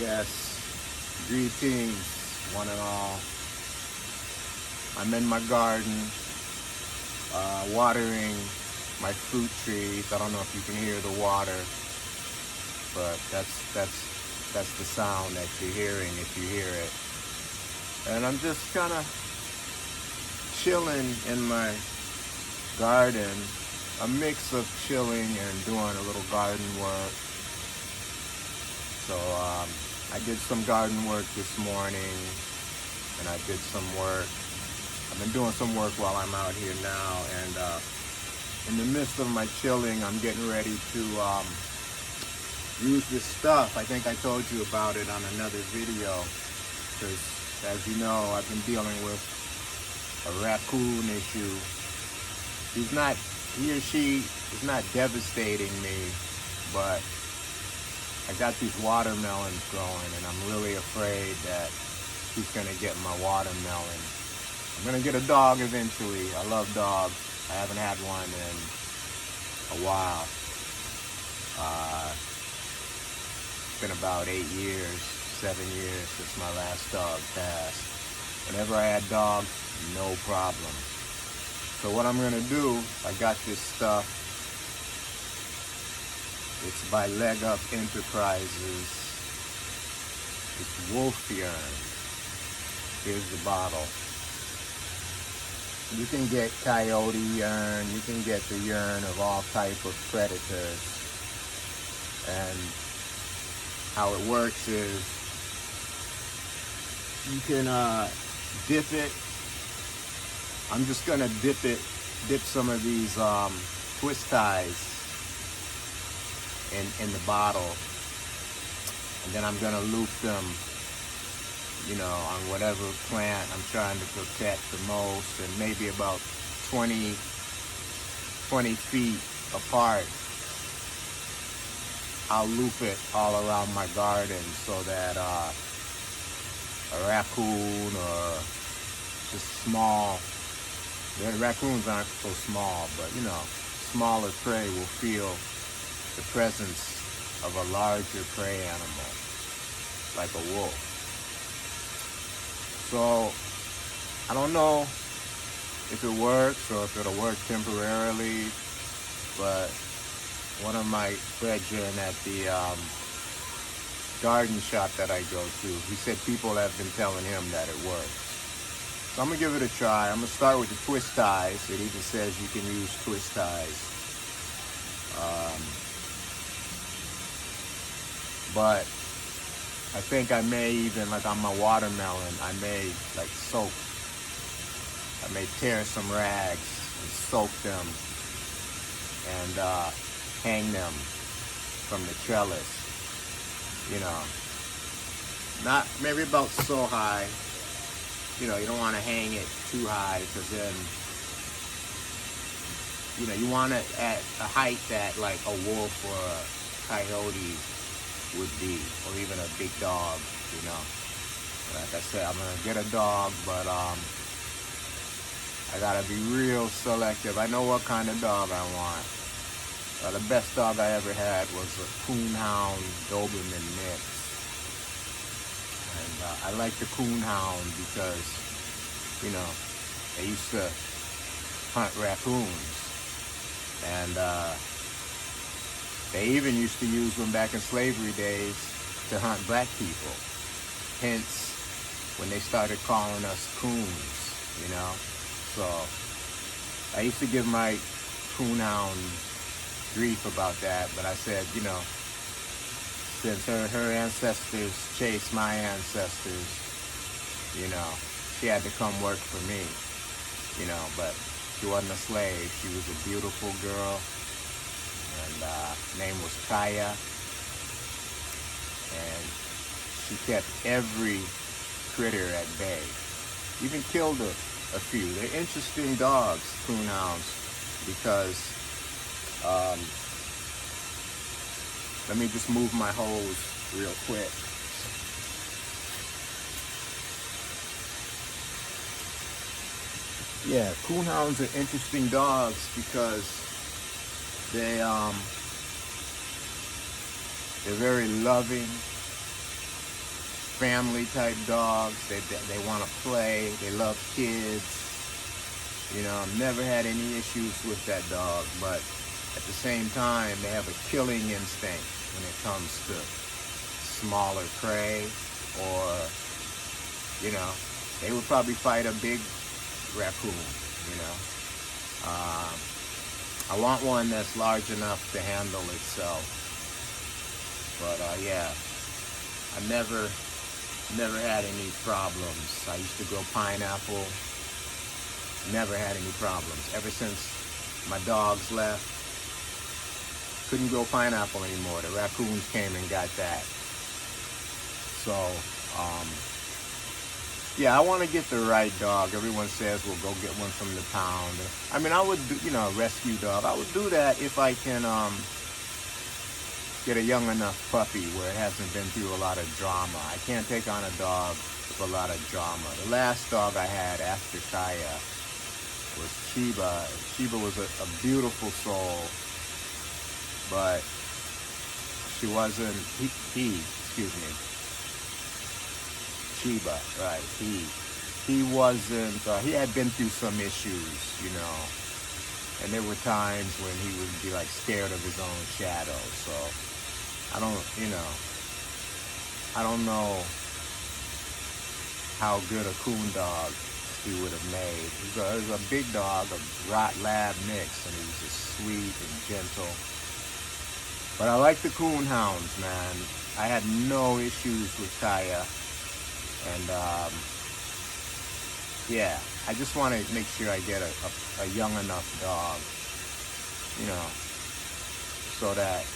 Yes, greetings, one and all. I'm in my garden, watering my fruit trees. I don't know if you can hear the water, but that's the sound that you're hearing if you hear it. And I'm just kind of chilling in my garden, a mix of chilling and doing a little garden work. So I did some garden work this morning, and I did some work. I've been doing some work while I'm out here now, and in the midst of my chilling, I'm getting ready to use this stuff. I think I told you about it on another video, because as you know, I've been dealing with a raccoon issue. He or she is not devastating me, but I got these watermelons growing, and I'm really afraid that he's gonna get my watermelon. I'm gonna get a dog eventually. I love dogs. I haven't had one in a while. It's been about 8 years, 7 years since my last dog passed. Whenever I had dogs, no problem. So what I'm gonna do, I got this stuff. It's by Leg Up Enterprises. It's wolf urine. Here's the bottle. You can get coyote urine. You can get the urine of all type of predators. And how it works is you can dip it. I'm just gonna dip some of these twist ties in the bottle, and then I'm gonna loop them, on whatever plant I'm trying to protect the most, and maybe about 20 feet apart, I'll loop it all around my garden so that a raccoon or just small, the raccoons aren't so small, but smaller prey will feel the presence of a larger prey animal, like a wolf. So, I don't know if it works or if it'll work temporarily, but one of my brethren at the garden shop that I go to, he said people have been telling him that it works. So I'm gonna give it a try. I'm gonna start with the twist ties. It even says you can use twist ties. But I think I may even, like on my watermelon, I may tear some rags and soak them and hang them from the trellis. Not maybe about so high. You don't want to hang it too high, because then, you want it at a height that like a wolf or a coyote would be, or even a big dog, Like I said, I'm gonna get a dog, but I gotta be real selective. I know what kind of dog I want. The best dog I ever had was a Coonhound Doberman mix. And I like the Coonhound because, they used to hunt raccoons. And they even used to use them back in slavery days to hunt black people. Hence, when they started calling us coons, So, I used to give my Coonhound grief about that, but I said, since her ancestors chased my ancestors, she had to come work for me, but she wasn't a slave. She was a beautiful girl, and name was Kaya, and she kept every critter at bay, even killed a few. They're interesting dogs, Coonhounds, because let me just move my hose real quick. Yeah, Coonhounds are interesting dogs because they're very loving. family type dogs. They want to play. They love kids. You know, I've never had any issues with that dog, but at the same time, they have a killing instinct when it comes to smaller prey, or, you know, they would probably fight a big raccoon, you know. I want one that's large enough to handle itself. But yeah, I never had any problems. I used to grow pineapple. Never had any problems. Ever since my dogs left, couldn't grow pineapple anymore. The raccoons came and got that. So, yeah, I want to get the right dog. Everyone says, well, go get one from the pound. I mean, I would do, you know, a rescue dog. I would do that if I can get a young enough puppy where it hasn't been through a lot of drama. I can't take on a dog with a lot of drama. The last dog I had after Kaya was Chiba. Chiba was a beautiful soul, but she wasn't, excuse me. Chiba, right, he wasn't, he had been through some issues, you know, and there were times when he would be like scared of his own shadow. So I don't know how good a coon dog he would have made. He was a big dog, a Rot Lab mix, and he was just sweet and gentle. But I like the Coonhounds, man. I had no issues with Kaya. And yeah, I just want to make sure I get a young enough dog, you know, so that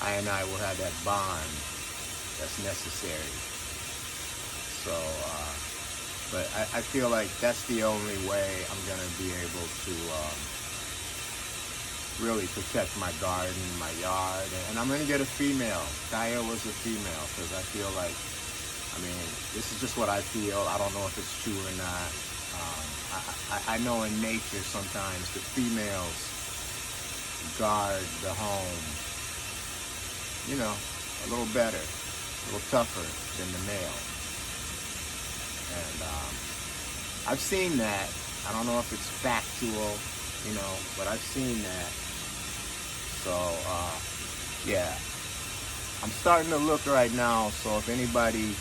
I and I will have that bond that's necessary. So, but I feel like that's the only way I'm going to be able to really protect my garden, my yard. And I'm going to get a female. Kaya was a female, because I feel like, I mean, this is just what I feel. I don't know if it's true or not. I know in nature sometimes the females guard the home, you know, a little better, a little tougher than the male. And I've seen that. I don't know if it's factual, you know, but I've seen that. So, yeah. I'm starting to look right now, so if anybody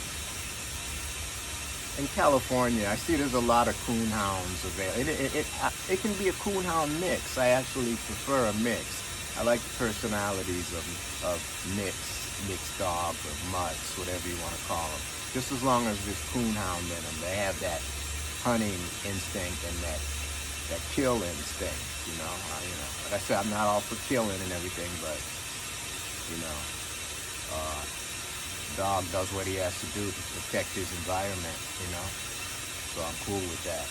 in California, I see there's a lot of Coonhounds available. It can be a Coonhound mix. I actually prefer a mix. I like the personalities of mixed dogs or mutts, whatever you want to call them. Just as long as there's Coonhound in them, they have that hunting instinct and that kill instinct. You know, like I said, I'm not all for killing and everything, but you know. Dog does what he has to do to protect his environment, you know, so I'm cool with that.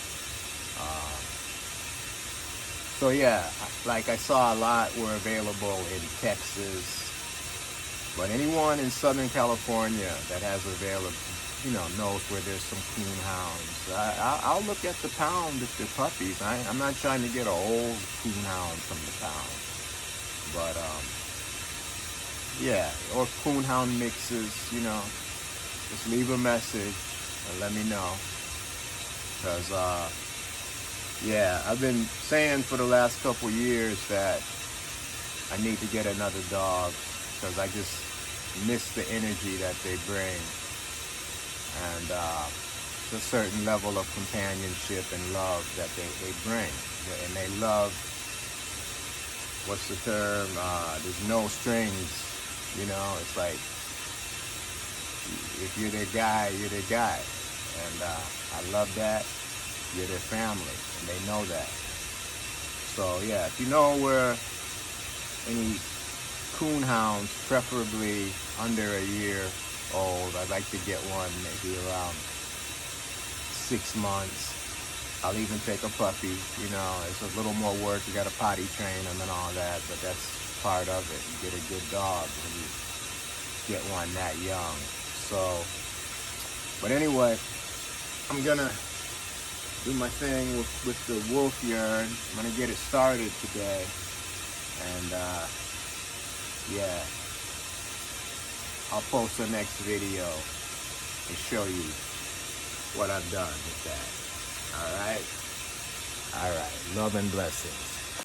So yeah, like I saw a lot were available in Texas, but anyone in Southern California that has available, you know, knows where there's some Coonhounds. I'll look at the pound if they're puppies. I'm not trying to get an old Coonhound from the pound, but yeah, or Coonhound mixes, you know, just leave a message and let me know. Because, yeah, I've been saying for the last couple years that I need to get another dog because I just miss the energy that they bring. And a certain level of companionship and love that they bring. And they love, what's the term? There's no strings. You know, it's like, if you're their guy, you're their guy. And I love that. You're their family, and they know that. So, yeah, if you know where any Coonhounds, preferably under a year old, I'd like to get one maybe around 6 months. I'll even take a puppy, you know. It's a little more work. You got to potty train them and all that, but that's part of it. You get a good dog when you get one that young. So, but anyway, I'm gonna do my thing with the wolf urine. I'm gonna get it started today, and yeah, I'll post the next video. and show you what I've done with that. All right? All right. Love and blessings.